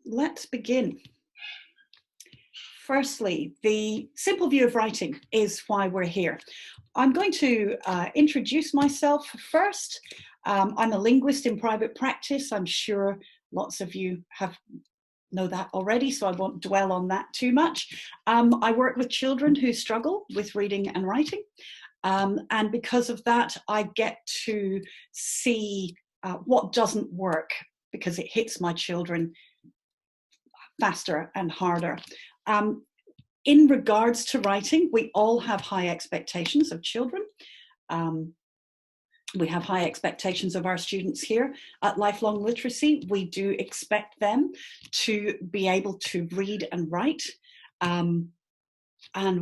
let's begin. Firstly, the simple view of writing is why we're here. I'm going to introduce myself first. I'm a linguist in private practice. I'm sure lots of you know that already, so I won't dwell on that too much. I work with children who struggle with reading and writing. And because of that, I get to see what doesn't work, because it hits my children faster and harder. In regards to writing, we all have high expectations of children. We have high expectations of our students here at Lifelong Literacy. We do expect them to be able to read and write. And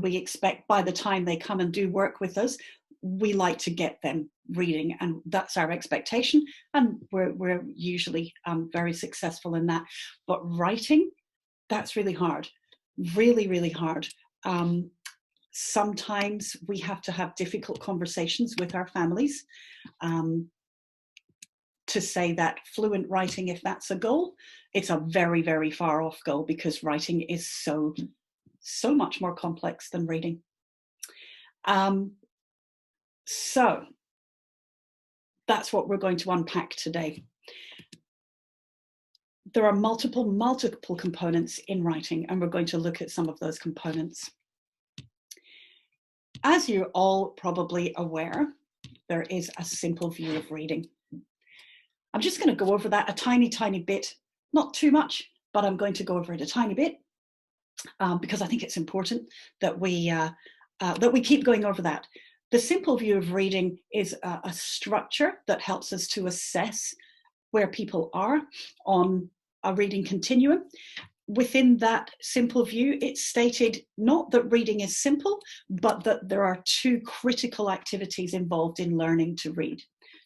we expect by the time they come and do work with us, we like to get them reading, and that's our expectation. And we're usually very successful in that. But writing, that's really hard. Really, really hard. Sometimes we have to have difficult conversations with our families to say that fluent writing, if that's a goal, it's a very, very far off goal, because writing is so much more complex than reading. So that's what we're going to unpack today. There are multiple components in writing, and we're going to look at some of those components. As you're all probably aware, there is a simple view of reading. I'm just going to go over that a tiny bit, not too much, but I'm going to go over it a tiny bit because I think it's important that we keep going over that. The simple view of reading is a structure that helps us to assess where people are on a reading continuum. Within that simple view, it's stated not that reading is simple, but that there are two critical activities involved in learning to read.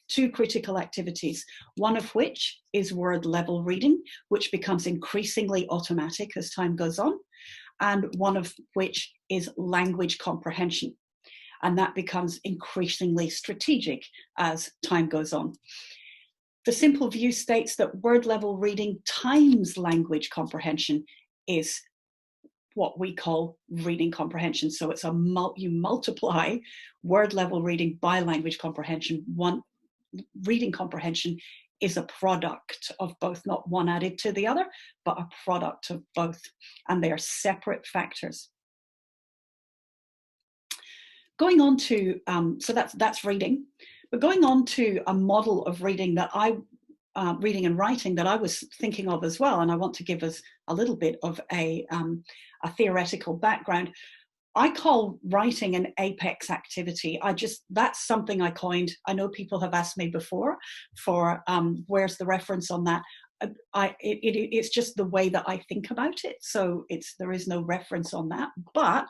Two critical activities, one of which is word level reading, which becomes increasingly automatic as time goes on, and one of which is language comprehension, and that becomes increasingly strategic as time goes on. The simple view states that word level reading times language comprehension is what we call reading comprehension. So it's you multiply word level reading by language comprehension. Reading comprehension is a product of both, not one added to the other, but a product of both, and they are separate factors. Going on to, so that's reading. But going on to a model of reading that reading and writing that I was thinking of as well, and I want to give us a little bit of a theoretical background. I call writing an apex activity. That's something I coined. I know people have asked me before for where's the reference on that. It's just the way that I think about it. So there is no reference on that. But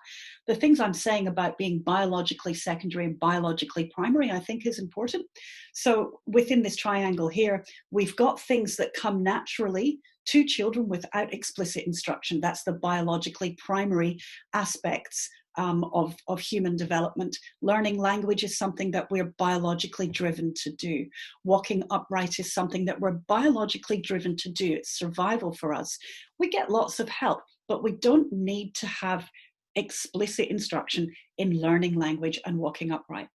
the things I'm saying about being biologically secondary and biologically primary, I think is important. So within this triangle here, we've got things that come naturally to children without explicit instruction. That's the biologically primary aspects of human development. Learning language is something that we're biologically driven to do. Walking upright is something that we're biologically driven to do. It's survival for us. We get lots of help, but we don't need to have explicit instruction in learning language and walking upright.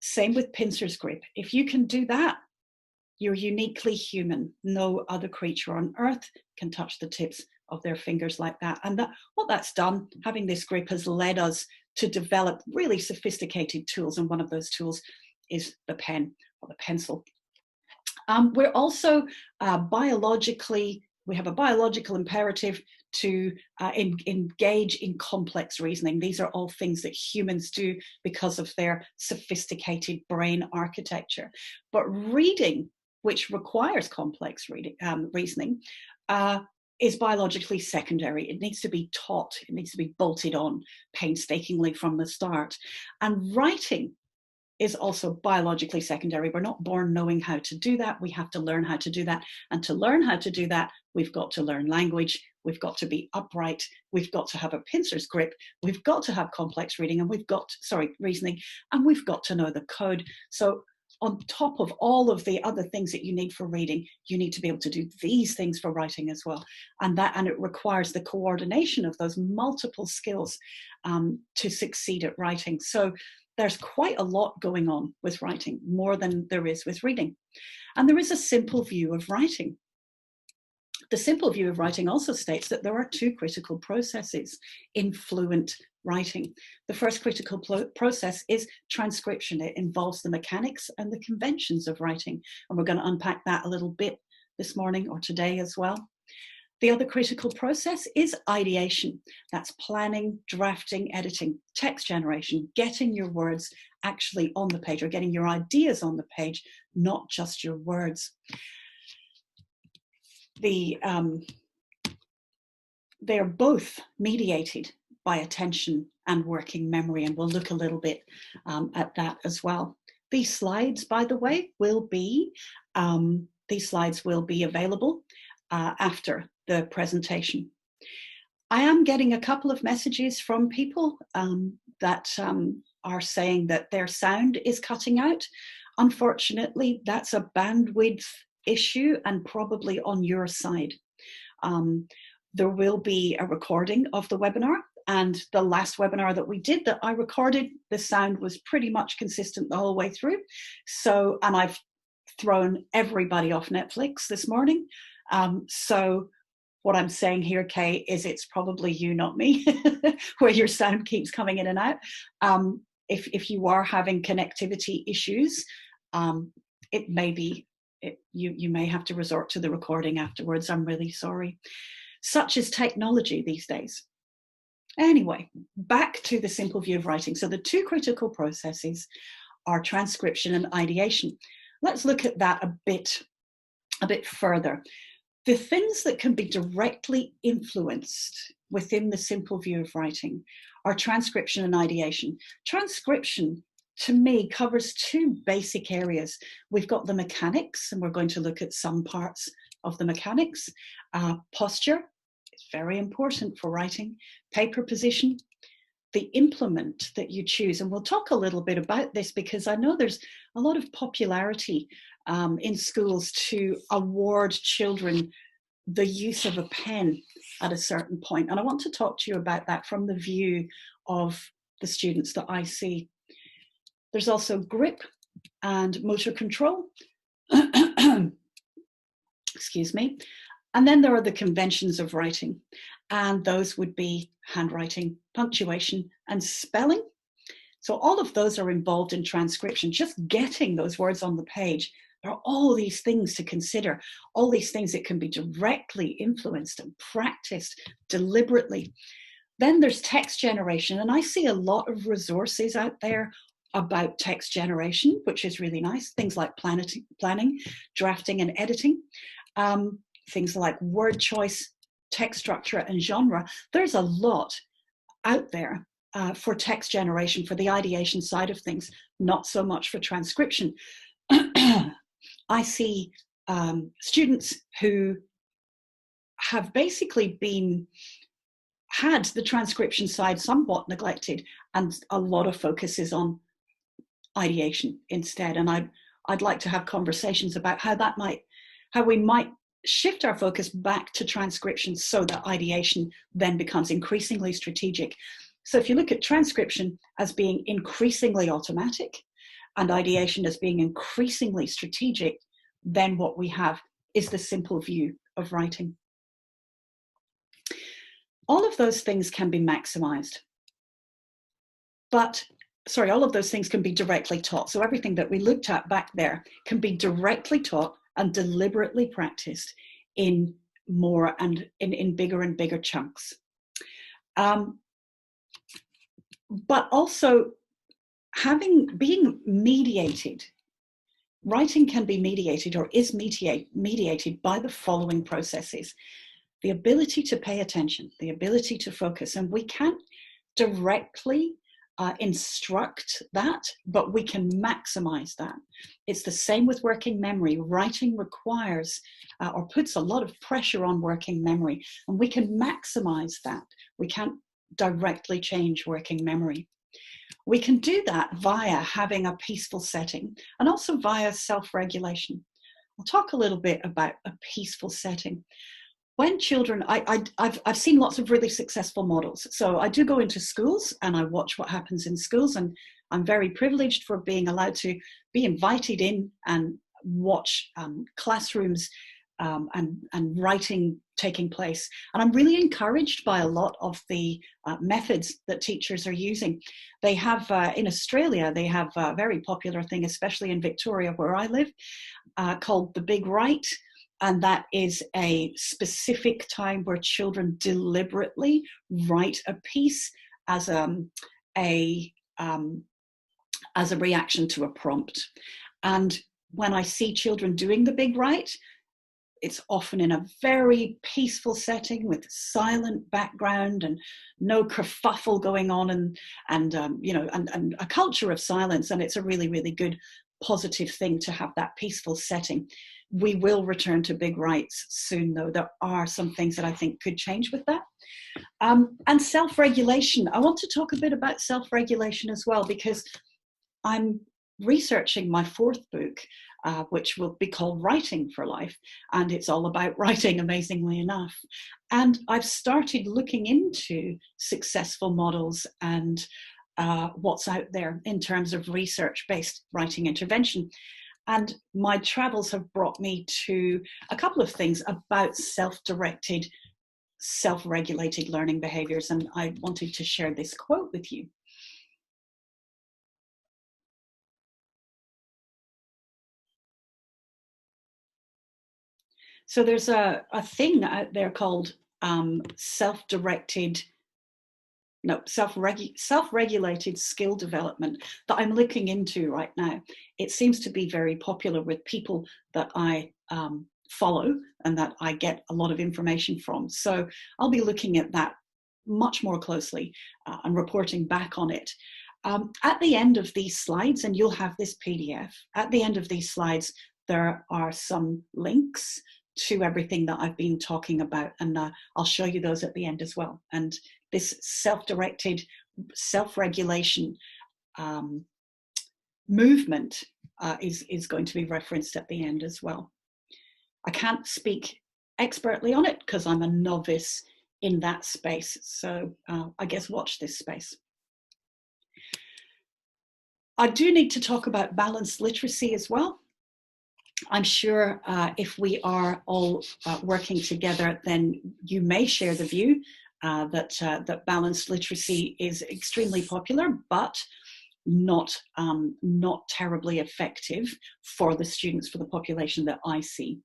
Same with pincer's grip. If you can do that, you're uniquely human. No other creature on earth can touch the tips of their fingers like that. And what that's done, having this grip, has led us to develop really sophisticated tools. And one of those tools is the pen or the pencil. We're also we have a biological imperative to engage in complex reasoning. These are all things that humans do because of their sophisticated brain architecture. But reading, which requires complex reasoning, is biologically secondary. It needs to be taught. It needs to be bolted on painstakingly from the start. And writing is also biologically secondary. We're not born knowing how to do that. We have to learn how to do that. And to learn how to do that, we've got to learn language. We've got to be upright. We've got to have a pincer's grip. We've got to have complex reasoning, and we've got to know the code. So on top of all of the other things that you need for reading, you need to be able to do these things for writing as well. And it requires the coordination of those multiple skills to succeed at writing. So there's quite a lot going on with writing, more than there is with reading. And there is a simple view of writing. The simple view of writing also states that there are two critical processes in fluent writing. The first critical process is transcription. It involves the mechanics and the conventions of writing. And we're going to unpack that a little bit this morning or today as well. The other critical process is ideation. That's planning, drafting, editing, text generation, getting your words actually on the page, or getting your ideas on the page, not just your words. They are both mediated by attention and working memory, and we'll look a little bit at that as well. These slides, by the way, will be available after the presentation. I am getting a couple of messages from people that are saying that their sound is cutting out. Unfortunately, that's a bandwidth issue and probably on your side. There will be a recording of the webinar, and the last webinar that we did that I recorded, the sound was pretty much consistent the whole way through. So, and I've thrown everybody off Netflix this morning. So what I'm saying here, Kay, is it's probably you, not me, where your sound keeps coming in and out. If you are having connectivity issues, it may be, you may have to resort to the recording afterwards. I'm really sorry. Such is technology these days. Anyway, back to the simple view of writing. So the two critical processes are transcription and ideation. Let's look at that a bit further. The things that can be directly influenced within the simple view of writing are transcription and ideation. Transcription, to me, covers two basic areas. We've got the mechanics, and we're going to look at some parts of the mechanics. Posture is very important for writing. Paper position, the implement that you choose. And we'll talk a little bit about this because I know there's a lot of popularity in schools to award children the use of a pen at a certain point. And I want to talk to you about that from the view of the students that I see. There's also grip and motor control. Excuse me. And then there are the conventions of writing, and those would be handwriting, punctuation, and spelling. So all of those are involved in transcription, just getting those words on the page. There are all these things to consider, all these things that can be directly influenced and practiced deliberately. Then there's text generation, and I see a lot of resources out there about text generation, which is really nice. Things like planning, drafting, and editing. Things like word choice, text structure, and genre. There's a lot out there for text generation, for the ideation side of things, not so much for transcription. I see students who have basically had the transcription side somewhat neglected, and a lot of focus is on ideation instead. And I'd like to have conversations about how we might shift our focus back to transcription so that ideation then becomes increasingly strategic. So if you look at transcription as being increasingly automatic and ideation as being increasingly strategic, then what we have is the simple view of writing. All of those things can be maximized, all of those things can be directly taught. So everything that we looked at back there can be directly taught and deliberately practiced in more and in bigger and bigger chunks. But also being mediated, writing can be mediated or is mediated by the following processes. The ability to pay attention, the ability to focus, and we can't directly instruct that, but we can maximize that. It's the same with working memory. Writing requires or puts a lot of pressure on working memory, and we can maximize that. We can't directly change working memory. We can do that via having a peaceful setting and also via self-regulation. I'll talk a little bit about a peaceful setting. When children, I've seen lots of really successful models. So I do go into schools and I watch what happens in schools, and I'm very privileged for being allowed to be invited in and watch classrooms and writing taking place. And I'm really encouraged by a lot of the methods that teachers are using. They have, in Australia, they have a very popular thing, especially in Victoria where I live, called the Big Write. And that is a specific time where children deliberately write a piece as a reaction to a prompt. And when I see children doing the Big Write, it's often in a very peaceful setting with silent background and no kerfuffle going on, and a culture of silence. And it's a really, really good, positive thing to have that peaceful setting. We will return to Big Writes soon, though. There are some things that I think could change with that. And self-regulation. I want to talk a bit about self-regulation as well, because I'm researching my fourth book, which will be called Writing for Life, and it's all about writing, amazingly enough. And I've started looking into successful models and what's out there in terms of research-based writing intervention. And my travels have brought me to a couple of things about self-directed, self-regulated learning behaviors, and I wanted to share this quote with you. So there's a thing out there called self-regulated skill development that I'm looking into right now. It seems to be very popular with people that I follow and that I get a lot of information from. So I'll be looking at that much more closely and reporting back on it. At the end of these slides, and you'll have this PDF, at the end of these slides, there are some links to everything that I've been talking about, and I'll show you those at the end as well. And this self-directed self-regulation movement is going to be referenced at the end as well. I can't speak expertly on it because I'm a novice in that space, so I guess watch this space. I do need to talk about balanced literacy as well. I'm sure if we are all working together, then you may share the view that balanced literacy is extremely popular, but not terribly effective for the students, for the population that I see.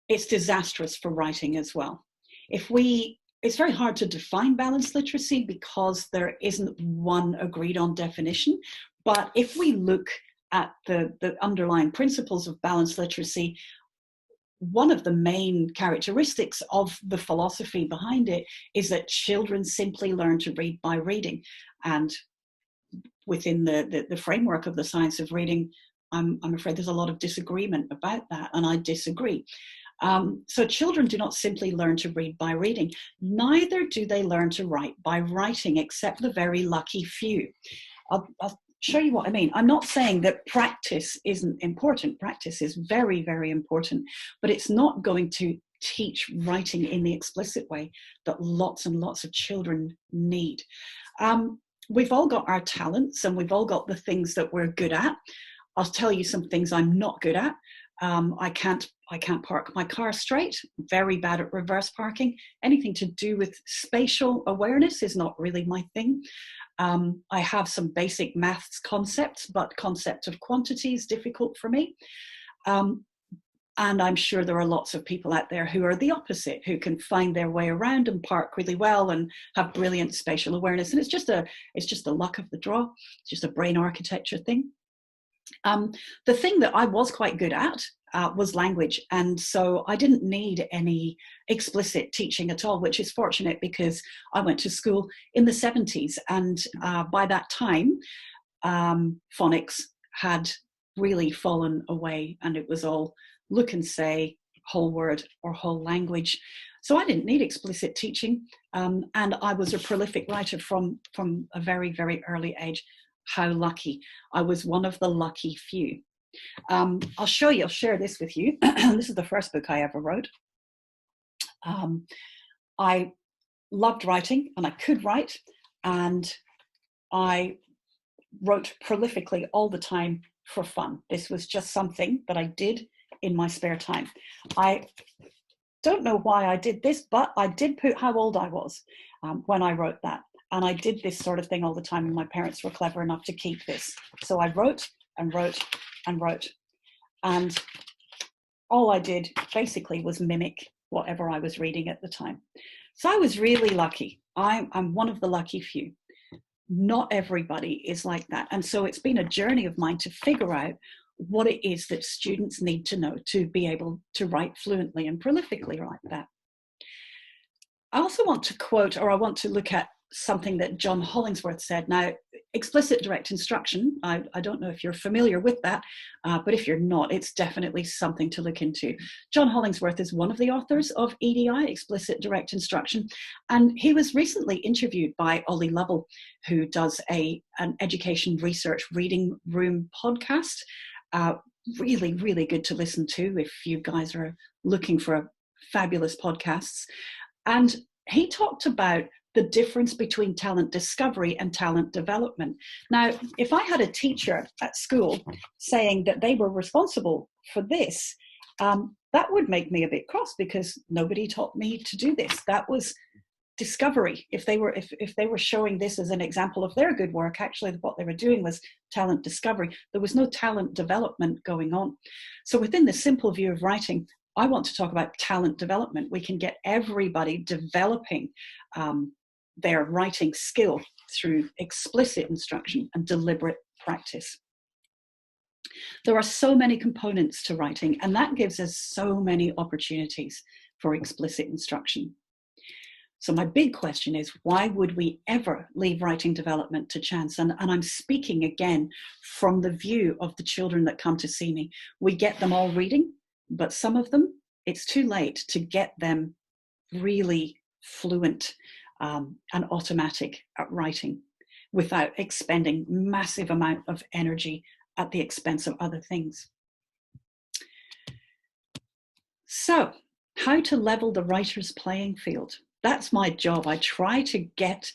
It's disastrous for writing as well. It's very hard to define balanced literacy because there isn't one agreed on definition. But if we look at the underlying principles of balanced literacy, one of the main characteristics of the philosophy behind it is that children simply learn to read by reading. And within the framework of the science of reading, I'm afraid there's a lot of disagreement about that, and I disagree. So children do not simply learn to read by reading, neither do they learn to write by writing, except the very lucky few. I'll show you what I mean. I'm not saying that practice isn't important. Practice is very, very important, but it's not going to teach writing in the explicit way that lots and lots of children need. We've all got our talents and we've all got the things that we're good at. I'll tell you some things I'm not good at. I can't park my car straight, very bad at reverse parking. Anything to do with spatial awareness is not really my thing. I have some basic maths concepts, but concept of quantity is difficult for me. And I'm sure there are lots of people out there who are the opposite, who can find their way around and park really well and have brilliant spatial awareness. And it's just the luck of the draw. It's just a brain architecture thing. The thing that I was quite good at was language. And so I didn't need any explicit teaching at all, which is fortunate because I went to school in the 70s. And by that time, phonics had really fallen away and it was all look and say, whole word or whole language. So I didn't need explicit teaching, and I was a prolific writer from a very, very early age. How lucky. I was one of the lucky few. I'll share this with you. This is the first book I ever wrote. I loved writing, and I could write, and I wrote prolifically all the time for fun. This was just something that I did in my spare time. I don't know why I did this, but I did put how old I was when I wrote that. And I did this sort of thing all the time, and my parents were clever enough to keep this. So I wrote and wrote and wrote. And all I did basically was mimic whatever I was reading at the time. So I was really lucky. I'm one of the lucky few. Not everybody is like that. And so it's been a journey of mine to figure out what it is that students need to know to be able to write fluently and prolifically like that. I also want to quote, or I want to look at something that John Hollingsworth said. Now, explicit direct instruction, I don't know if you're familiar with that, but if you're not, it's definitely something to look into. John Hollingsworth is one of the authors of EDI, Explicit Direct Instruction, and he was recently interviewed by Ollie Lovell, who does an education research reading room podcast. Really, really good to listen to if you guys are looking for fabulous podcasts. And he talked about the difference between talent discovery and talent development. Now, if I had a teacher at school saying that they were responsible for this, that would make me a bit cross, because nobody taught me to do this. That was discovery. If they were showing this as an example of their good work, actually what they were doing was talent discovery. There was no talent development going on. So within the simple view of writing, I want to talk about talent development. We can get everybody developing their writing skill through explicit instruction and deliberate practice. There are so many components to writing, and that gives us so many opportunities for explicit instruction. So my big question is, why would we ever leave writing development to chance? And I'm speaking again from the view of the children that come to see me. We get them all reading, but some of them, it's too late to get them really fluent and automatic at writing without expending massive amount of energy at the expense of other things. So, how to level the writer's playing field? That's my job. I try to get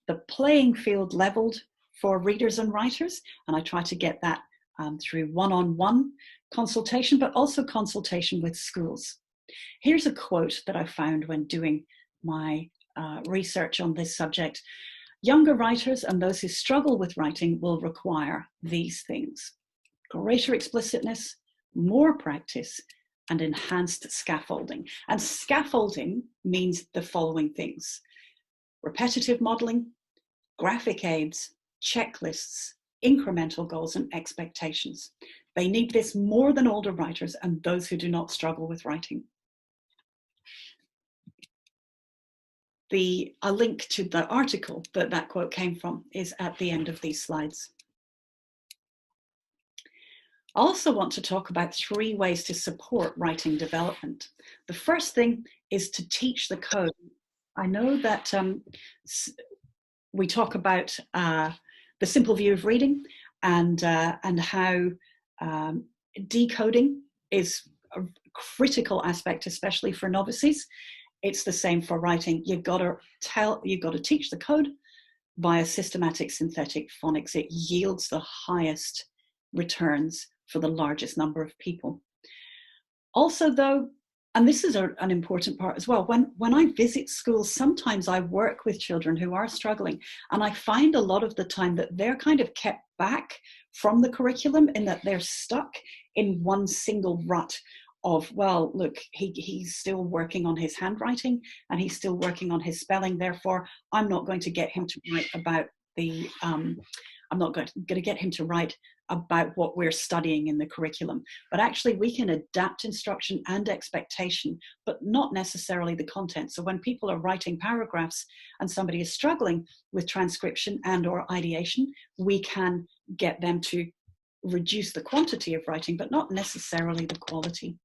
the playing field leveled for readers and writers, and I try to get that through one-on-one consultation, but also consultation with schools. Here's a quote that I found when doing my research on this subject. Younger writers and those who struggle with writing will require these things: greater explicitness, more practice, and enhanced scaffolding. And scaffolding means the following things: repetitive modeling, graphic aids, checklists, incremental goals, and expectations. They need this more than older writers and those who do not struggle with writing. A link to the article that quote came from is at the end of these slides. I also want to talk about 3 ways to support writing development. The first thing is to teach the code. I know that we talk about the simple view of reading and how decoding is a critical aspect, especially for novices. It's the same for writing. You've got to teach the code via systematic synthetic phonics. It yields the highest returns for the largest number of people. Also, though, and this is an important part as well, when I visit schools, sometimes I work with children who are struggling, and I find a lot of the time that they're kind of kept back from the curriculum in that they're stuck in one single rut of, well, look, he's still working on his handwriting and he's still working on his spelling, therefore I'm not going to get him to write about I'm not going to get him to write about what we're studying in the curriculum. But actually we can adapt instruction and expectation, but not necessarily the content. So when people are writing paragraphs and somebody is struggling with transcription and or ideation, we can get them to reduce the quantity of writing, but not necessarily the quality.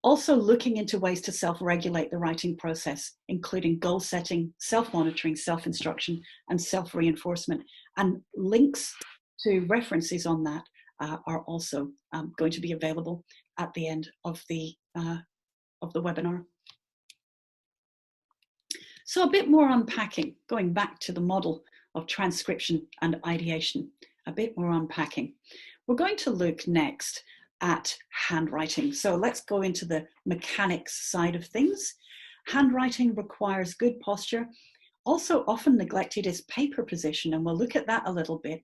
Also looking into ways to self-regulate the writing process, including goal setting, self-monitoring, self-instruction, and self-reinforcement. And links to references on that are also going to be available at the end of the webinar. So a bit more unpacking, going back to the model of transcription and ideation, a bit more unpacking. We're going to look next at handwriting. So let's go into the mechanics side of things. Handwriting requires good posture. Also often neglected is paper position, and we'll look at that a little bit.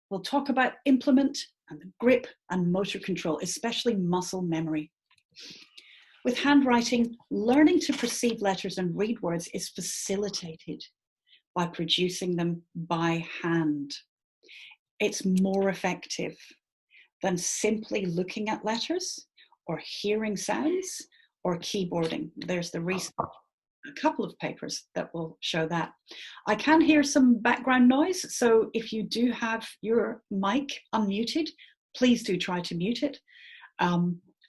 We'll talk about implement and grip and motor control, especially muscle memory. With handwriting, learning to perceive letters and read words is facilitated by producing them by hand. It's more effective than simply looking at letters or hearing sounds or keyboarding. There's the research, a couple of papers that will show that. I can hear some background noise, so if you do have your mic unmuted, please do try to mute it.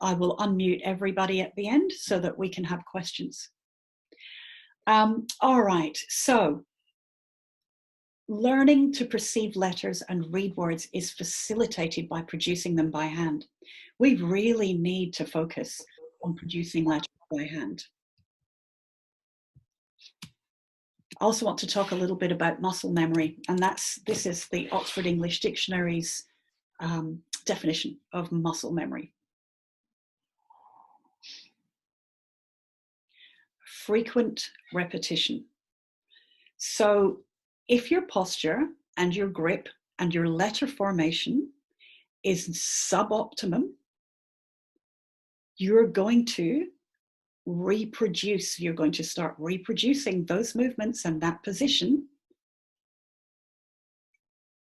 I will unmute everybody at the end so that we can have questions. All right, so learning to perceive letters and read words is facilitated by producing them by hand. We really need to focus on producing letters by hand. I also want to talk a little bit about muscle memory, and this is the Oxford English Dictionary's definition of muscle memory. Frequent repetition. So if your posture and your grip and your letter formation is suboptimum, you're going to start reproducing those movements and that position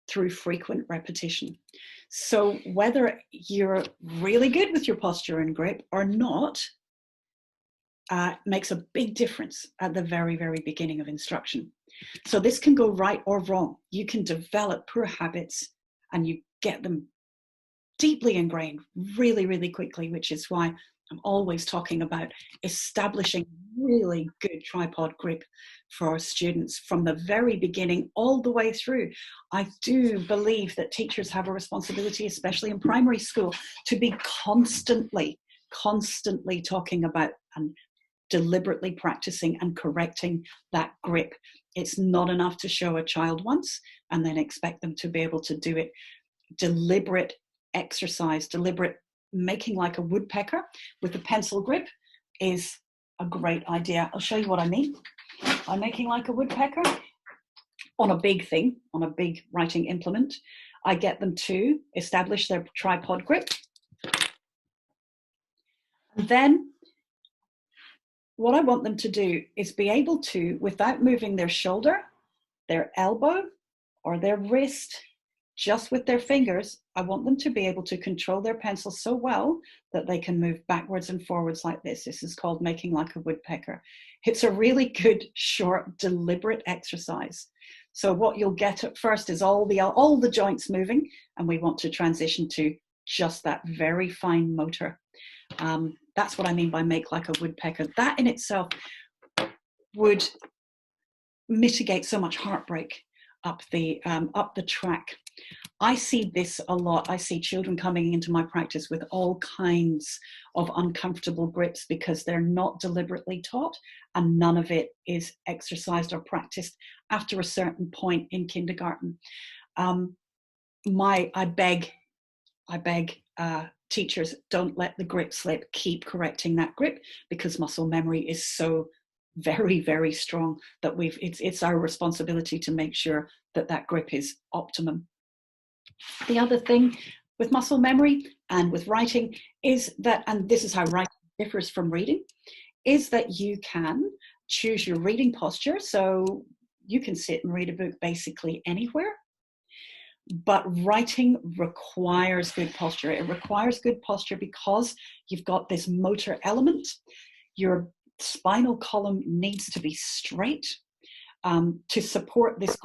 through frequent repetition. So whether you're really good with your posture and grip or not, makes a big difference at the very, very beginning of instruction. So this can go right or wrong. You can develop poor habits and you get them deeply ingrained really, really quickly, which is why I'm always talking about establishing really good tripod grip for our students from the very beginning all the way through. I do believe that teachers have a responsibility, especially in primary school, to be constantly talking about and deliberately practicing and correcting that grip. It's not enough to show a child once and then expect them to be able to do it. Deliberate exercise, deliberate making like a woodpecker with a pencil grip is a great idea. I'll show you what I mean by making like a woodpecker on a big thing, on a big writing implement. I get them to establish their tripod grip. And then what I want them to do is be able to, without moving their shoulder, their elbow, or their wrist, just with their fingers, I want them to be able to control their pencil so well that they can move backwards and forwards like this. This is called making like a woodpecker. It's a really good, short, deliberate exercise. So what you'll get at first is all the joints moving, and we want to transition to just that very fine motor. That's what I mean by make like a woodpecker. That in itself would mitigate so much heartbreak up the track. I see this a lot. I see children coming into my practice with all kinds of uncomfortable grips because they're not deliberately taught, and none of it is exercised or practiced after a certain point in kindergarten. I beg teachers, don't let the grip slip. Keep correcting that grip because muscle memory is so very, very strong that it's our responsibility to make sure that that grip is optimum. The other thing with muscle memory and with writing is that, and this is how writing differs from reading, is that you can choose your reading posture. So you can sit and read a book basically anywhere, but writing requires good posture. It requires good posture because you've got this motor element. Your spinal column needs to be straight to support this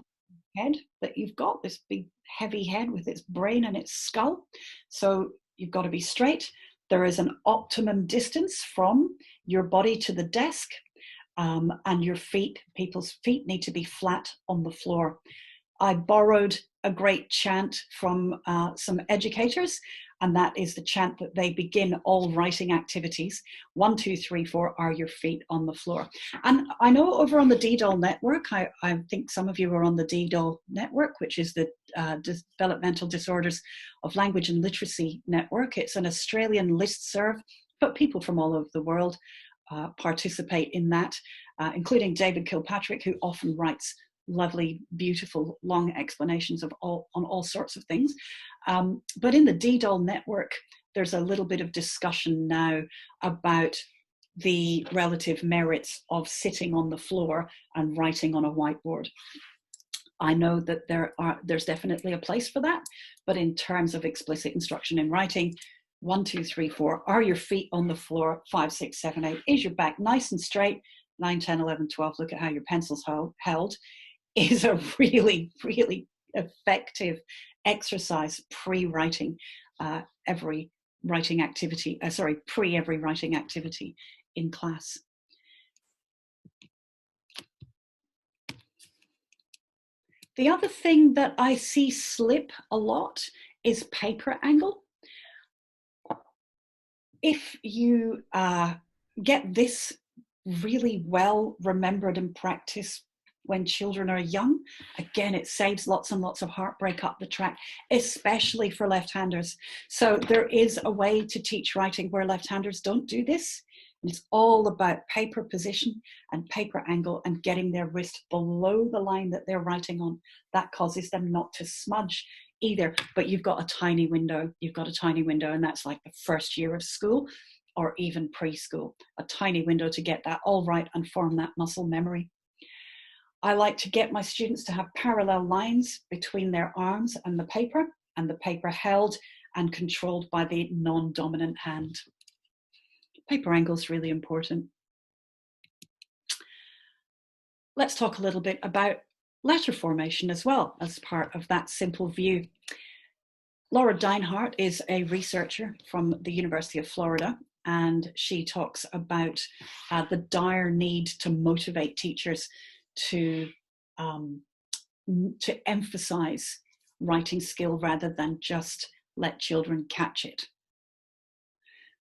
head that you've got, this big heavy head with its brain and its skull. So you've got to be straight. There is an optimum distance from your body to the desk, and your feet, people's feet need to be flat on the floor. I borrowed a great chant from some educators, and that is the chant that they begin all writing activities. 1, 2, 3, 4, are your feet on the floor? And I know over on the DDOL network, I think some of you are on the DDOL network, which is the Developmental Disorders of Language and Literacy Network. It's an Australian listserv, but people from all over the world participate in that, including David Kilpatrick, who often writes lovely, beautiful, long explanations of on all sorts of things. But in the DDOL network, there's a little bit of discussion now about the relative merits of sitting on the floor and writing on a whiteboard. I know that there's definitely a place for that, but in terms of explicit instruction in writing, 1, 2, 3, 4, are your feet on the floor? 5, 6, 7, 8, is your back nice and straight? 9, 10, 11, 12, look at how your pencil's held, is a really, really effective exercise pre-writing every writing activity, pre-every writing activity in class. The other thing that I see slip a lot is paper angle. If you get this really well remembered and practiced when children are young, again, it saves lots and lots of heartbreak up the track, especially for left-handers. So there is a way to teach writing where left-handers don't do this. And it's all about paper position and paper angle and getting their wrist below the line that they're writing on. That causes them not to smudge either. But you've got a tiny window. You've got a tiny window, and that's like the first year of school or even preschool. A tiny window to get that all right and form that muscle memory. I like to get my students to have parallel lines between their arms and the paper held and controlled by the non-dominant hand. Paper angle is really important. Let's talk a little bit about letter formation as well as part of that simple view. Laura Deinhardt is a researcher from the University of Florida, and she talks about the dire need to motivate teachers to emphasize writing skill rather than just let children catch it.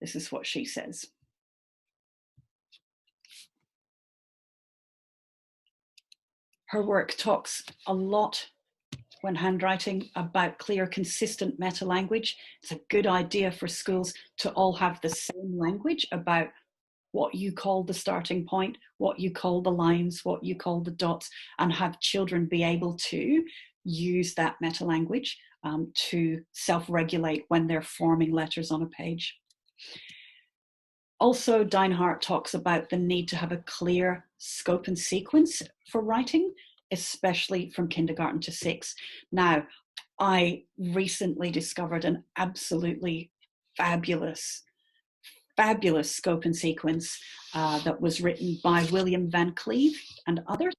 This is what she says. Her work talks a lot when handwriting about clear, consistent meta-language. It's a good idea for schools to all have the same language about what you call the starting point, what you call the lines, what you call the dots, and have children be able to use that meta-language to self-regulate when they're forming letters on a page. Also, Deinhardt talks about the need to have a clear scope and sequence for writing, especially from kindergarten to 6. Now, I recently discovered an absolutely fabulous scope and sequence that was written by William Van Cleve and others.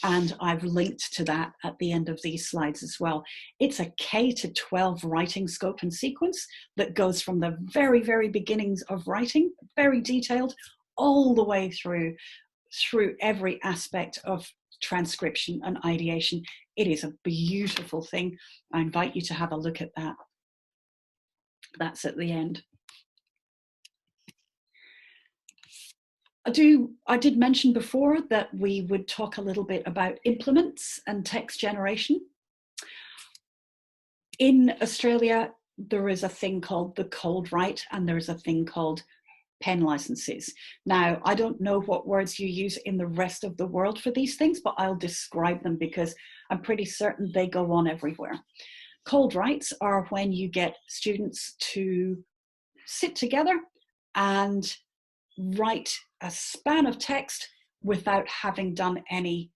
And I've linked to that at the end of these slides as well. It's a K to 12 writing scope and sequence that goes from the very, very beginnings of writing, very detailed, all the way through every aspect of transcription and ideation. It is a beautiful thing. I invite you to have a look at that. That's at the end. I did mention before that we would talk a little bit about implements and text generation. In Australia, there is a thing called the cold write, and there's a thing called pen licenses. Now, I don't know what words you use in the rest of the world for these things, but I'll describe them because I'm pretty certain they go on everywhere. Cold writes are when you get students to sit together and write a span of text without having done any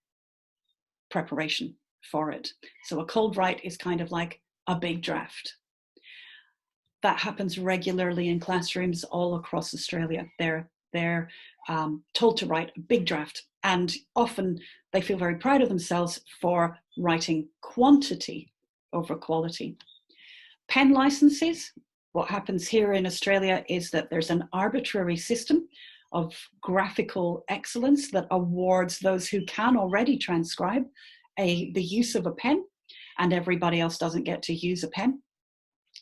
preparation for it. So a cold write is kind of like a big draft. That happens regularly in classrooms all across Australia. They're told to write a big draft, and often they feel very proud of themselves for writing quantity over quality. Pen licenses What happens here in Australia is that there's an arbitrary system of graphical excellence that awards those who can already transcribe the use of a pen, and everybody else doesn't get to use a pen.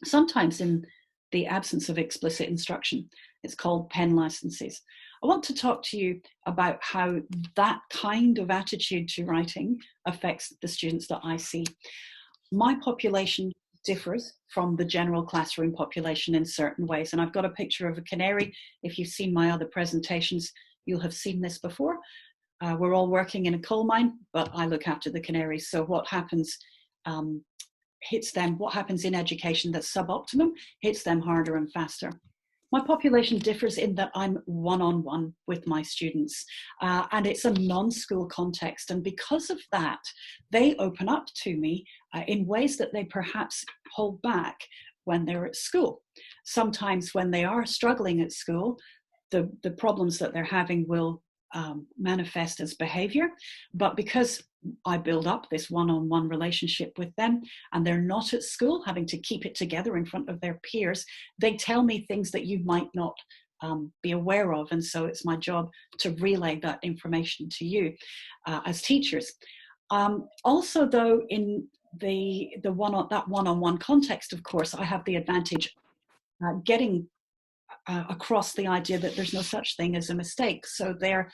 Sometimes in the absence of explicit instruction. It's called pen licenses. I want to talk to you about how that kind of attitude to writing affects the students that I see. My population differs from the general classroom population in certain ways, and I've got a picture of a canary. If you've seen my other presentations, you'll have seen this before. We're all working in a coal mine, but I look after the canaries. So what happens hits them, what happens in education that's suboptimum hits them harder and faster. My population differs in that I'm one-on-one with my students, and it's a non-school context. And because of that, they open up to me in ways that they perhaps hold back when they're at school. Sometimes when they are struggling at school, the problems that they're having will manifest as behavior, but because I build up this one-on-one relationship with them and they're not at school having to keep it together in front of their peers, they tell me things that you might not be aware of, and so it's my job to relay that information to you as teachers. Also though, in that one-on-one context, of course, I have the advantage getting across the idea that there's no such thing as a mistake. So they're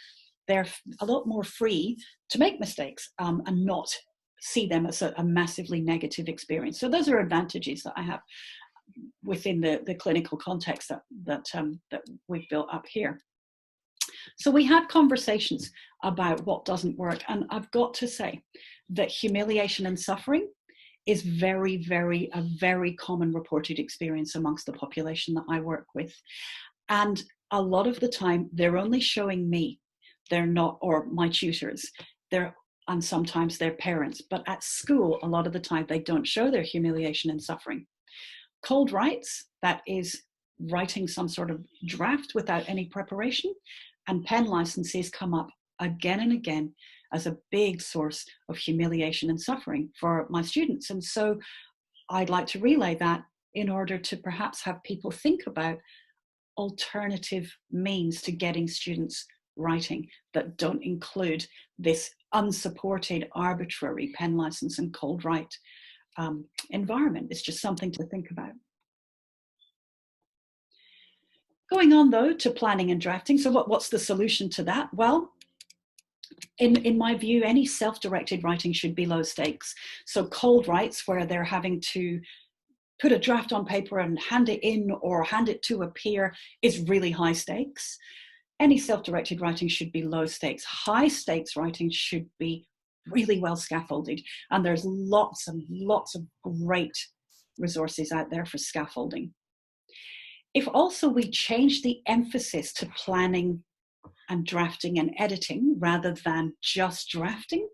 a lot more free to make mistakes and not see them as a massively negative experience. So those are advantages that I have within the clinical context that we've built up here. So we had conversations about what doesn't work, and I've got to say that humiliation and suffering is a very common reported experience amongst the population that I work with. And a lot of the time, they're only showing me, they're not, or my tutors, and sometimes their parents, but at school, a lot of the time, they don't show their humiliation and suffering. Cold writes, that is writing some sort of draft without any preparation, and pen licenses come up again and again as a big source of humiliation and suffering for my students. And so I'd like to relay that in order to perhaps have people think about alternative means to getting students writing that don't include this unsupported, arbitrary pen license and cold write environment. It's just something to think about. Going on though to planning and drafting. So what's the solution to that? Well, in my view, any self-directed writing should be low stakes. So cold writes, where they're having to put a draft on paper and hand it in or hand it to a peer, is really high stakes. Any self-directed writing should be low stakes. High stakes writing should be really well scaffolded. And there's lots and lots of great resources out there for scaffolding. If also we change the emphasis to planning and drafting and editing rather than just drafting,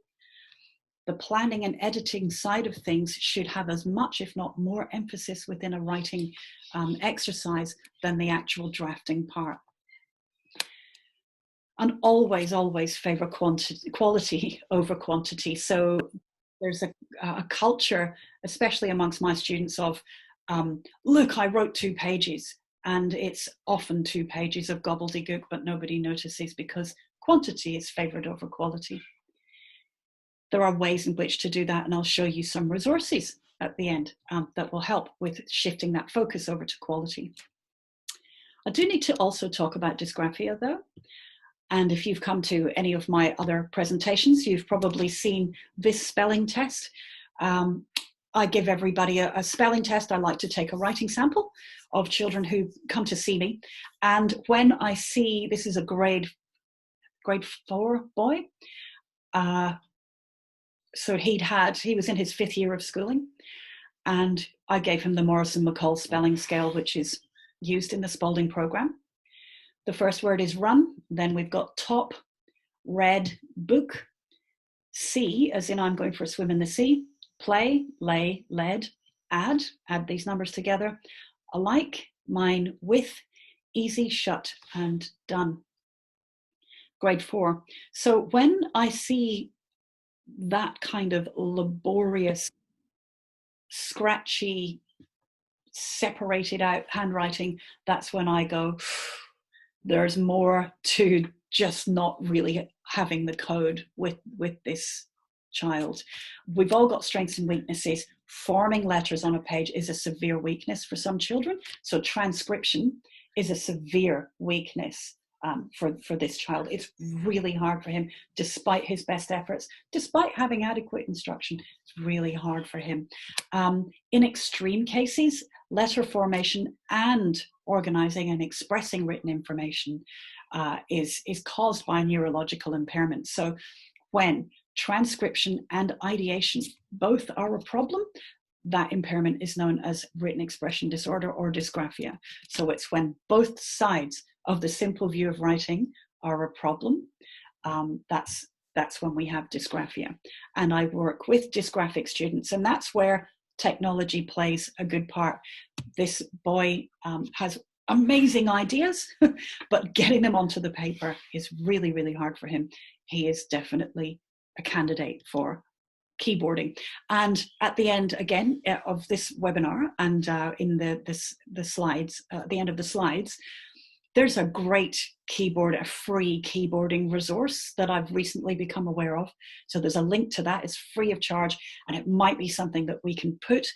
the planning and editing side of things should have as much, if not more, emphasis within a writing exercise than the actual drafting part. And always, always favor quality over quantity. So there's a culture, especially amongst my students, of, look, I wrote 2 pages. And it's often 2 pages of gobbledygook, but nobody notices because quantity is favored over quality. There are ways in which to do that, and I'll show you some resources at the end that will help with shifting that focus over to quality. I do need to also talk about dysgraphia though. And if you've come to any of my other presentations, you've probably seen this spelling test. I give everybody a spelling test. I like to take a writing sample of children who come to see me. And when I see, this is a grade 4 boy. So he was in his 5th year of schooling. And I gave him the Morrison-McCall spelling scale, which is used in the Spalding program. The first word is run. Then we've got top, read, book, sea, as in I'm going for a swim in the sea, play, lay, led, add these numbers together, alike, mine, with, easy, shut, and done. Grade 4. So when I see that kind of laborious, scratchy separated out handwriting, that's when I go, there's more to just not really having the code with this child. We've all got strengths and weaknesses. Forming letters on a page is a severe weakness for some children. So transcription is a severe weakness for this child. It's really hard for him, despite his best efforts, despite having adequate instruction. It's really hard for him. In extreme cases, letter formation and organizing and expressing written information is caused by neurological impairment. So when transcription and ideation both are a problem, that impairment is known as written expression disorder or dysgraphia. So it's when both sides of the simple view of writing are a problem, that's when we have dysgraphia. And I work with dysgraphic students, and that's where technology plays a good part. This boy has amazing ideas, but getting them onto the paper is really, really hard for him. He is definitely a candidate for keyboarding. And at the end, again, of this webinar, and in the slides, at the end of the slides, there's a great keyboard, a free keyboarding resource that I've recently become aware of. So there's a link to that. It's free of charge, and it might be something that we can put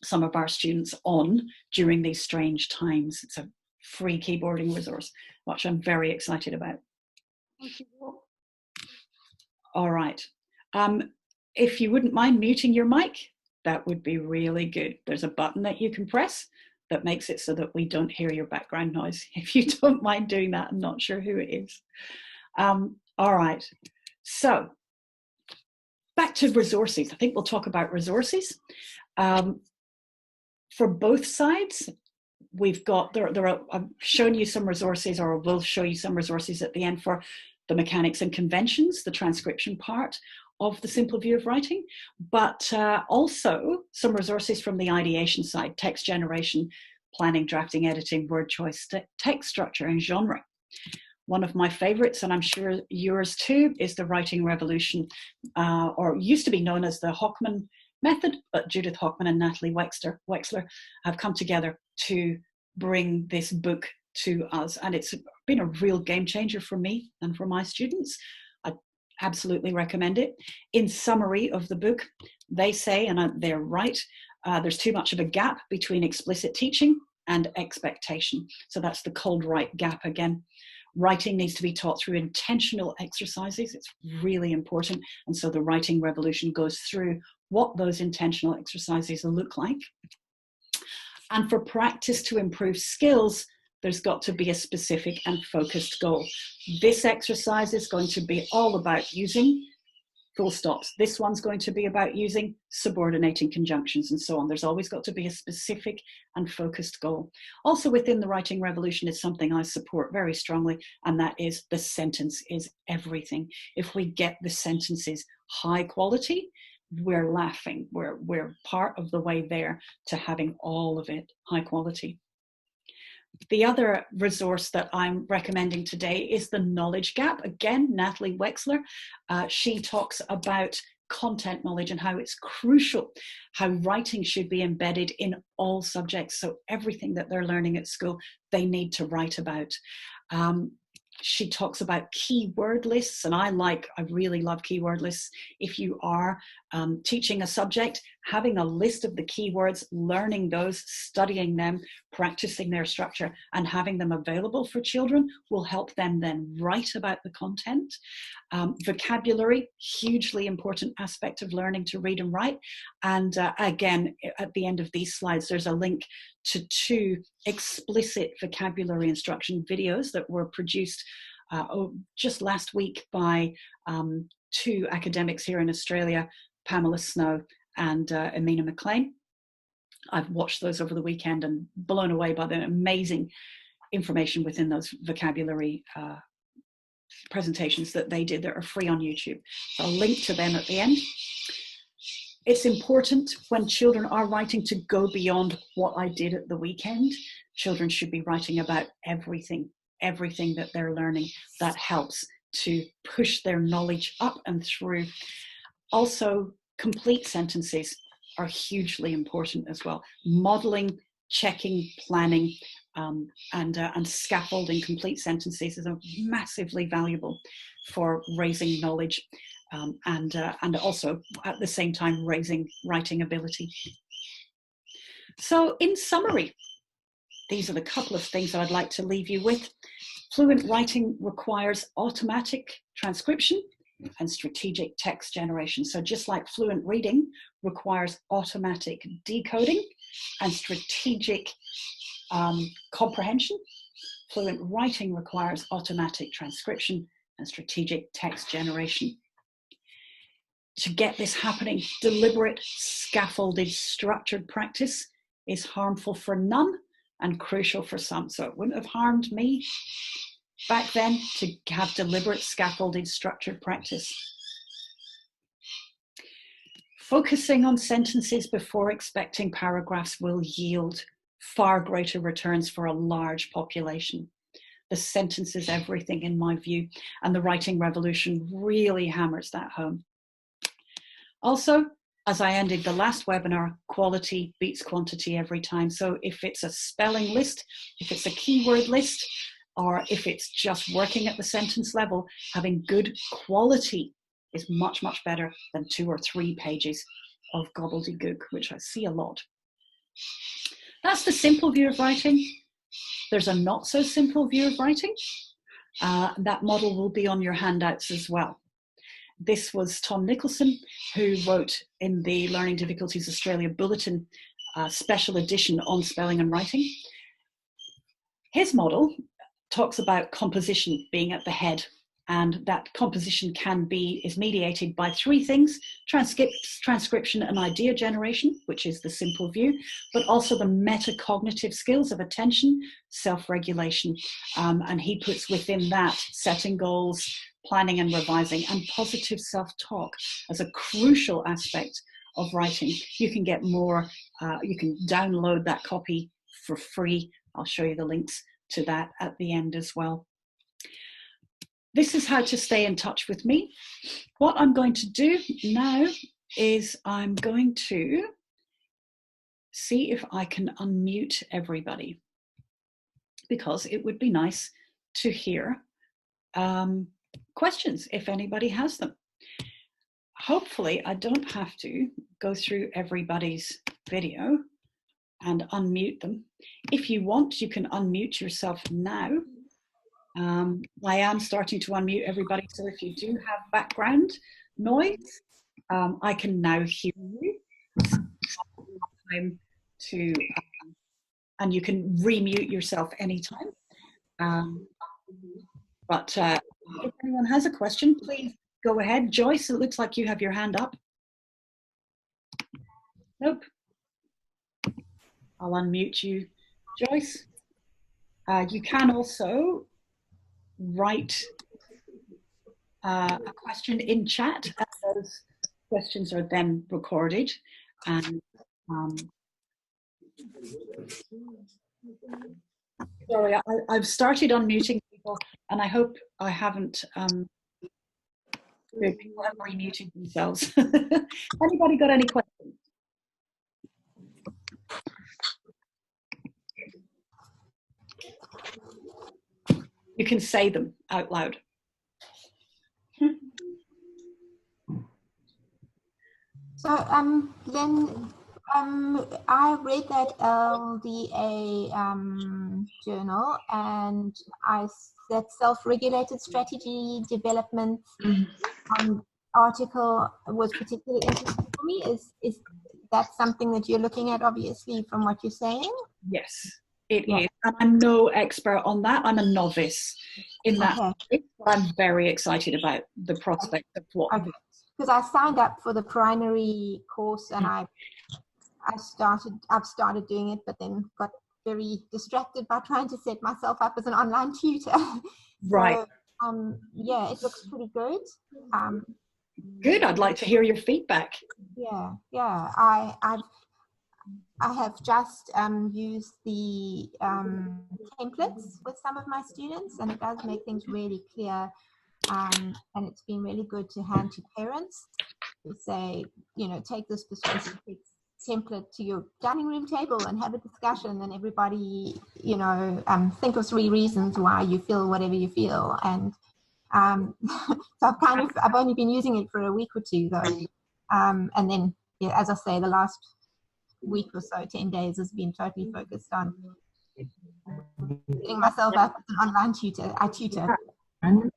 some of our students on during these strange times. It's a free keyboarding resource, which I'm very excited about. All right. If you wouldn't mind muting your mic, that would be really good. There's a button that you can press that makes it so that we don't hear your background noise. If you don't mind doing that, I'm not sure who it is. All right. So back to resources. I think we'll talk about resources. For both sides, we've got, I've shown you some resources, or will show you some resources at the end for the mechanics and conventions, the transcription part of the simple view of writing, but also some resources from the ideation side: text generation, planning, drafting, editing, word choice, text structure, and genre. One of my favorites, and I'm sure yours too, is the Writing Revolution, or used to be known as the Hockman method, but Judith Hockman and Natalie Wexler have come together to bring this book to us, and it's been a real game changer for me and for my students. I absolutely recommend it. In summary of the book, they say, and they're right, there's too much of a gap between explicit teaching and expectation. So that's the cold right gap again. Writing needs to be taught through intentional exercises. It's really important. And so the Writing Revolution goes through what those intentional exercises look like. And for practice to improve skills, there's got to be a specific and focused goal. This exercise is going to be all about using full stops. This one's going to be about using subordinating conjunctions and so on. There's always got to be a specific and focused goal. Also within the Writing Revolution is something I support very strongly, and that is the sentence is everything. If we get the sentences high quality, we're laughing. We're part of the way there to having all of it high quality. The other resource that I'm recommending today is the Knowledge Gap. Again, Natalie Wexler. She talks about content knowledge and how it's crucial, how writing should be embedded in all subjects. So everything that they're learning at school, they need to write about. She talks about keyword lists, and I really love keyword lists. If you are teaching a subject, having a list of the keywords, learning those, studying them, practicing their structure, and having them available for children will help them then write about the content. Vocabulary, hugely important aspect of learning to read and write. And again, at the end of these slides, there's a link to 2 explicit vocabulary instruction videos that were produced just last week by 2 academics here in Australia, Pamela Snow and Amina McLean. I've watched those over the weekend and blown away by the amazing information within those vocabulary presentations that they did that are free on YouTube. So I'll link to them at the end. It's important when children are writing to go beyond what I did at the weekend. Children should be writing about everything that they're learning. That helps to push their knowledge up and through. Also, complete sentences. are hugely important as well. Modeling, checking, planning, and scaffolding complete sentences is massively valuable for raising knowledge, and also at the same time raising writing ability. So in summary, these are the couple of things that I'd like to leave you with. Fluent writing requires automatic transcription and strategic text generation. So just like fluent reading requires automatic decoding and strategic comprehension, fluent writing requires automatic transcription and strategic text generation. To get this happening, deliberate, scaffolded, structured practice is harmful for none and crucial for some. So it wouldn't have harmed me back then to have deliberate, scaffolded, structured practice. Focusing on sentences before expecting paragraphs will yield far greater returns for a large population. The sentence is everything, in my view, and the writing revolution really hammers that home. Also, as I ended the last webinar, quality beats quantity every time. So if it's a spelling list, if it's a keyword list, or if it's just working at the sentence level, having good quality is much, much better than 2 or 3 pages of gobbledygook, which I see a lot. That's the simple view of writing. There's a not so simple view of writing. That model will be on your handouts as well. This was Tom Nicholson, who wrote in the Learning Difficulties Australia Bulletin special edition on spelling and writing. His model talks about composition being at the head, and that composition is mediated by 3 things: transcription and idea generation, which is the simple view, but also the metacognitive skills of attention, self-regulation, and he puts within that setting goals, planning and revising, and positive self-talk as a crucial aspect of writing. You can get more, you can download that copy for free. I'll show you the links to that at the end as well. This is how to stay in touch with me. What I'm going to do now is I'm going to see if I can unmute everybody, because it would be nice to hear questions if anybody has them. Hopefully I don't have to go through everybody's video and unmute them. If you want, you can unmute yourself now. I am starting to unmute everybody, so if you do have background noise, I can now hear you. Time to, and you can remute yourself anytime. But if anyone has a question, please go ahead. Joyce, it looks like you have your hand up. Nope. I'll unmute you, Joyce. You can also write a question in chat, and those questions are then recorded. And sorry, I've started unmuting people, and I hope I haven't people have remuted themselves. Anybody got any questions? You can say them out loud. So, Lyn, I read that LDA journal, and that self-regulated strategy development article was particularly interesting for me. Is that something that you're looking at, obviously, from what you're saying? Yes, it is. And I'm no expert on that. I'm a novice in that. Okay. But I'm very excited about the prospect of what. Okay. Because I signed up for the primary course, and I've started doing it, but then got very distracted by trying to set myself up as an online tutor. Right. So, yeah, it looks pretty good. Good. I'd like to hear your feedback. Yeah. I have just used the templates with some of my students, and it does make things really clear. And it's been really good to hand to parents to say, take this for specifics template to your dining room table and have a discussion, and everybody, you know, think of 3 reasons why you feel whatever you feel. And so I've only been using it for a week or 2 though. And then, yeah, as I say, the last week or so, 10 days, has been totally focused on getting myself up as an online tutor. I tutor.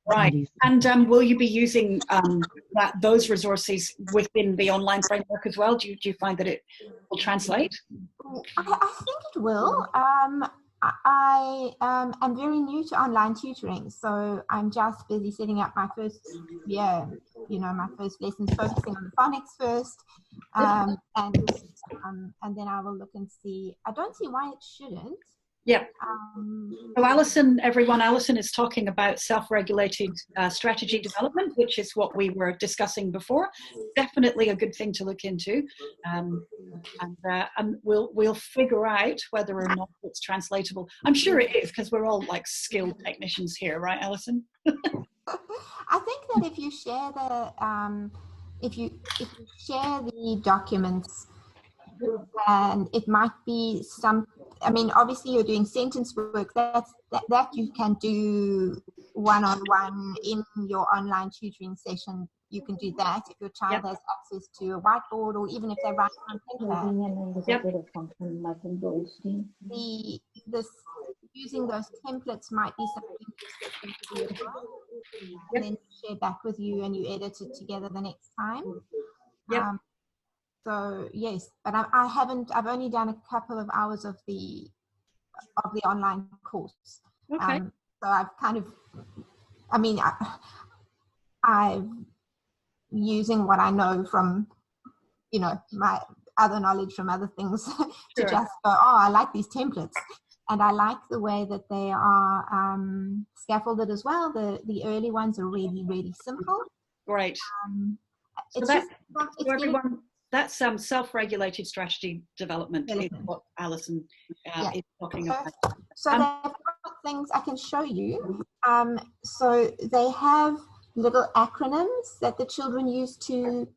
Right. And will you be using those resources within the online framework as well? Do you find that it will translate? I think it will. I am very new to online tutoring, so I'm just busy setting up my first year, you know, my first lessons, focusing on the phonics first, and then I will look and see. I don't see why it shouldn't. Yeah. So Alison is talking about self-regulated strategy development, which is what we were discussing before. Definitely a good thing to look into, and we'll figure out whether or not it's translatable. I'm sure it is, because we're all like skilled technicians here, right, Alison? I think that if you share if you share the documents, and it might be some, I mean, obviously you're doing sentence work, that you can do one-on-one in your online tutoring session. You can do that if your child has access to a whiteboard, or even if they write on paper. Using those templates might be something to do as well, and then share back with you, and you edit it together the next time. So yes, but I've only done a couple of hours of the online course. Okay. So I've kind of, I mean, I'm using what I know from, you know, my other knowledge from other things to just go, oh, I like these templates. And I like the way that they are scaffolded as well. The early ones are really, really simple. Great. So everyone, that's self-regulated strategy development is what Alison is talking about. So they've got things I can show you. So they have little acronyms that the children use to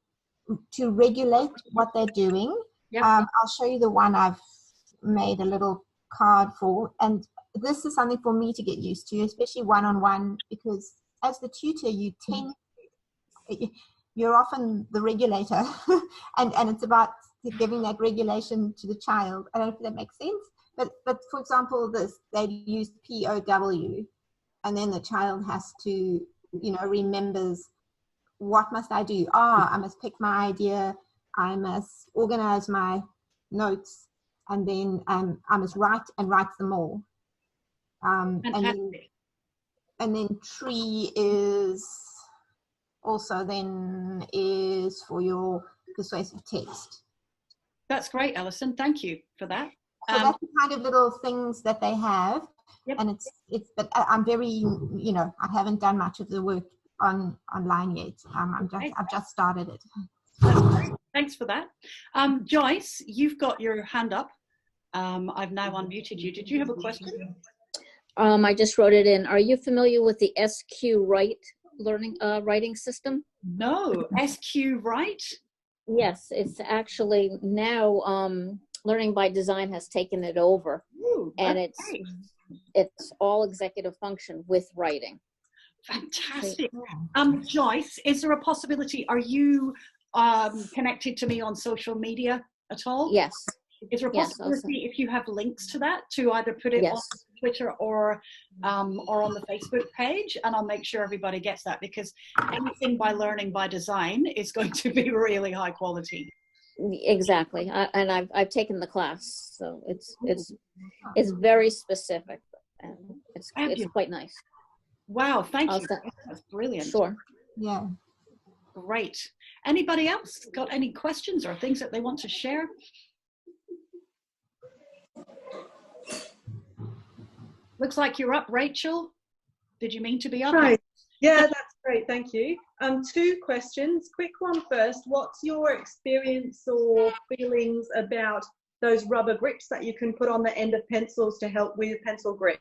regulate what they're doing. I'll show you the one I've made a little card for, and this is something for me to get used to, especially one-on-one, because as the tutor you're often the regulator, and it's about giving that regulation to the child. I don't know if that makes sense, but for example, they use POW, and then the child has to, you know, remembers, what must I do? I must pick my idea, I must organize my notes, and then I must write them all. And then tree is also then is for your persuasive text. That's great, Alison. Thank you for that. So that's the kind of little things that they have. And it's but I'm very, you know, I haven't done much of the work online yet. I've just started it. That's great. Thanks for that. Joyce, you've got your hand up. I've now unmuted you. Did you have a question? I just wrote it in. Are you familiar with the SQ Write writing system? No. SQ Write? Yes, it's actually now Learning by Design has taken it over. Ooh, and it's all executive function with writing. Fantastic. Joyce, is there a possibility, are you connected to me on social media at all? Yes. Is there a possibility, if you have links to that, to either put it on Twitter or on the Facebook page, and I'll make sure everybody gets that, because anything by Learning by Design is going to be really high quality. Exactly, and I've taken the class, so it's very specific, and it's quite nice. Wow, thank you. That's brilliant. Sure. Yeah. Great. Anybody else got any questions or things that they want to share? Looks like you're up, Rachel. Did you mean to be up? Hi. Yeah, that's great. Thank you. 2 questions. Quick one first. What's your experience or feelings about those rubber grips that you can put on the end of pencils to help with pencil grip?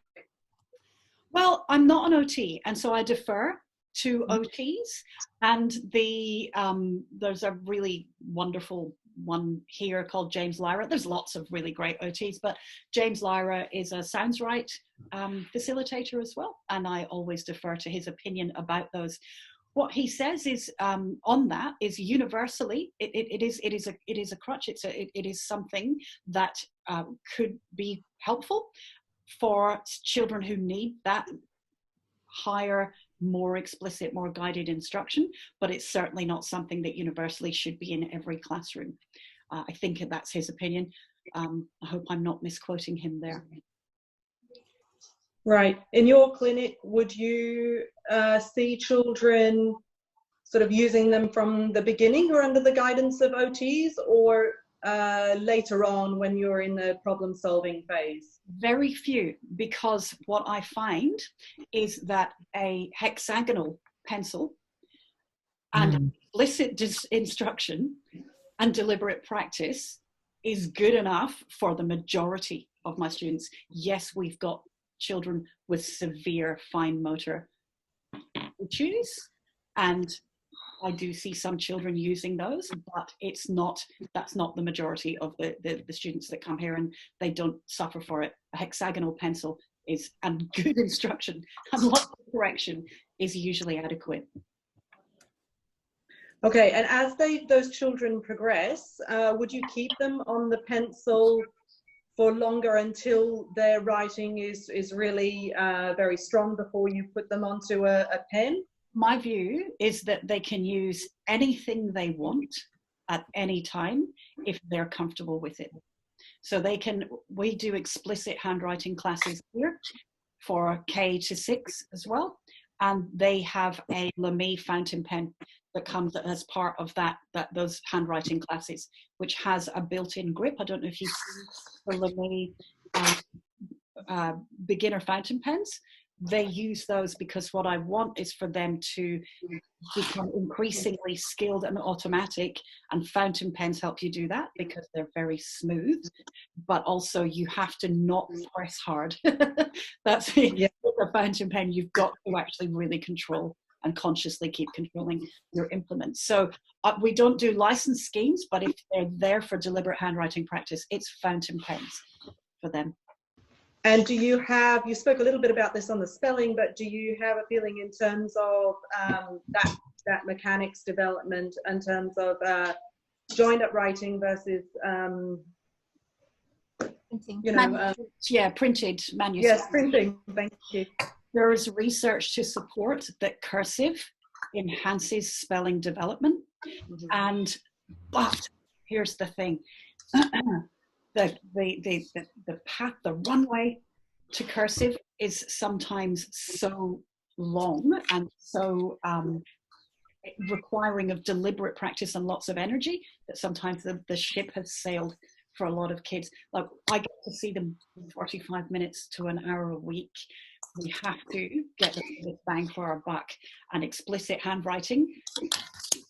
Well, I'm not an OT, and so I defer to OTs, and there's a really wonderful one here called James Lyra. There's lots of really great OTs, but James Lyra is a Sounds Right facilitator as well, and I always defer to his opinion about those. What he says is on that is universally it is a crutch. It is something that could be helpful for children who need that higher, more explicit, more guided instruction, but it's certainly not something that universally should be in every classroom. I think that's his opinion. I hope I'm not misquoting him there. Right. In your clinic, would you see children sort of using them from the beginning or under the guidance of OTs, or later on when you're in the problem-solving phase? Very few, because what I find is that a hexagonal pencil and explicit instruction and deliberate practice is good enough for the majority of my students. Yes, we've got children with severe fine motor issues, and I do see some children using those, but that's not the majority of the students that come here, and they don't suffer for it. A hexagonal pencil and good instruction and lots of correction is usually adequate. Okay, and as those children progress, would you keep them on the pencil for longer until their writing is really very strong before you put them onto a pen? My view is that they can use anything they want at any time if they're comfortable with it. So we do explicit handwriting classes here for K to 6 as well. And they have a Lamy fountain pen that comes as part of those handwriting classes, which has a built-in grip. I don't know if you've seen the Lamy beginner fountain pens. They use those because what I want is for them to become increasingly skilled and automatic, and fountain pens help you do that because they're very smooth, but also you have to not press hard. That's it. Yeah. With a fountain pen, you've got to actually really control and consciously keep controlling your implements. So we don't do license schemes, but if they're there for deliberate handwriting practice, it's fountain pens for them. And do you spoke a little bit about this on the spelling, but do you have a feeling in terms of that mechanics development, in terms of joined-up writing versus, printed manuscript? Yes, printing, thank you. There is research to support that cursive enhances spelling development. But here's the thing. The path, the runway to cursive is sometimes so long and so requiring of deliberate practice and lots of energy that sometimes the ship has sailed for a lot of kids. Like, I get to see them 45 minutes to an hour a week. We have to get the bang for our buck, and explicit handwriting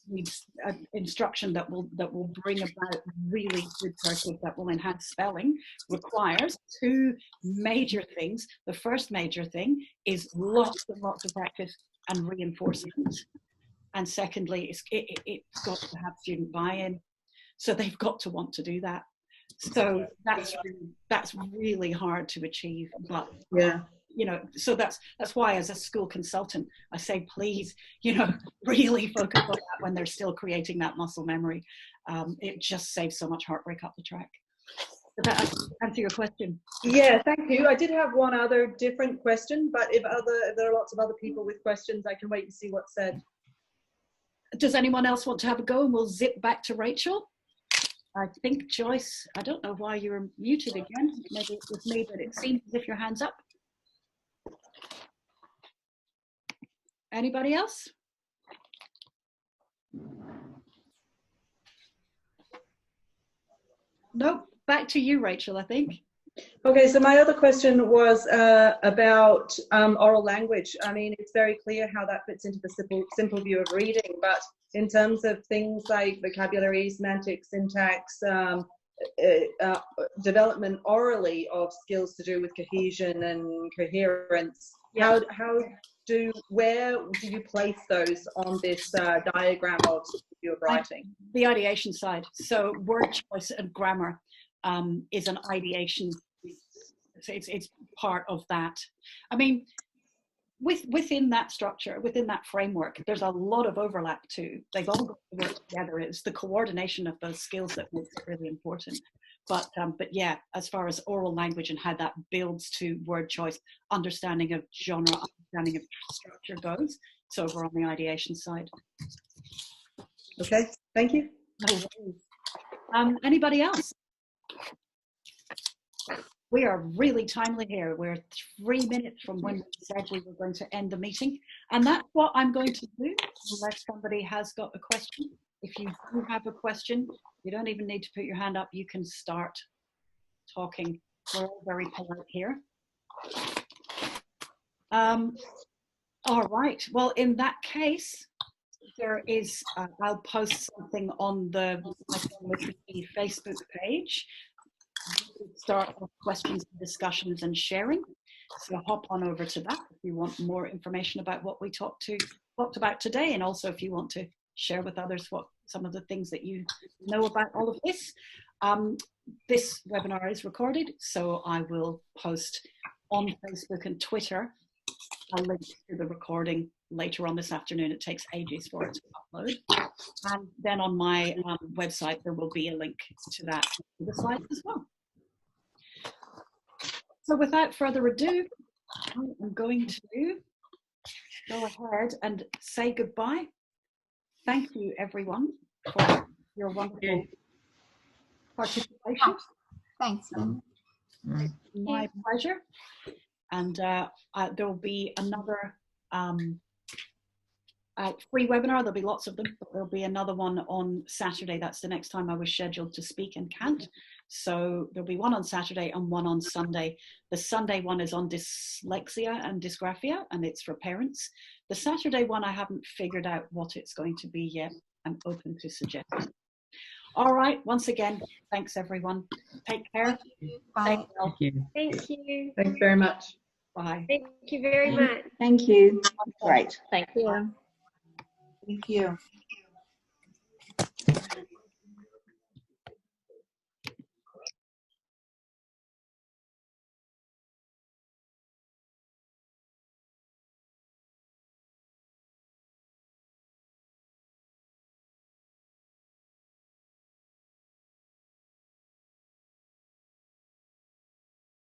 needs instruction that will bring about really good cursive that will enhance spelling. Requires two major things. The first major thing is lots and lots of practice and reinforcement, and secondly, it's got to have student buy-in, so they've got to want to do that. So that's really hard to achieve, but yeah. So that's why, as a school consultant, I say, please, really focus on that when they're still creating that muscle memory. It just saves so much heartbreak up the track. Does that answer your question? Yeah, thank you. I did have one other different question, but if there are lots of other people with questions, I can wait and see what's said. Does anyone else want to have a go? And we'll zip back to Rachel. I think, Joyce, I don't know why you were muted again. Maybe it was me, but it seems as if your hand's up. Anybody else? Nope. Back to you, Rachel, I think. Okay, so my other question was about oral language. I mean, it's very clear how that fits into the simple view of reading, but in terms of things like vocabulary, semantics, syntax, development orally of skills to do with cohesion and coherence, Where do you place those on this diagram of your writing? The ideation side. So word choice and grammar is an ideation. It's part of that. I mean, within that structure, within that framework, there's a lot of overlap too. They've all got to work together. It's the coordination of those skills that makes it really important. But yeah, as far as oral language and how that builds to word choice, understanding of genre, understanding of structure goes, it's over on the ideation side. Okay, thank you. No worries. Anybody else? We are really timely here. We're 3 minutes from when we said we were going to end the meeting. And that's what I'm going to do, unless somebody has got a question. If you do have a question, you don't even need to put your hand up. You can start talking. We're all very polite here. All right. Well, in that case, there is, I'll post something on the Literacy Facebook page. Start with questions and discussions and sharing. So hop on over to that if you want more information about what we talked about today, and also if you want to share with others what some of the things that you know about all of this. This webinar is recorded, so I will post on Facebook and Twitter a link to the recording later on this afternoon. It takes ages for it to upload. And then on my website, there will be a link to that, to the slides as well. So without further ado, I'm going to go ahead and say goodbye. Thank you, everyone, for your wonderful participation. Thanks, Lyn. My pleasure. And there will be another free webinar. There'll be lots of them, but there'll be another one on Saturday. That's the next time I was scheduled to speak and can't. So there'll be one on Saturday and one on Sunday. The Sunday one is on dyslexia and dysgraphia, and it's for parents. The Saturday one, I haven't figured out what it's going to be yet. I'm open to suggestions. All right, once again, thanks everyone. Take care. Bye. Thank you. Thank you. Thanks very much. Bye. Thank you very much. Thank you. Great. Thank you. Thank you.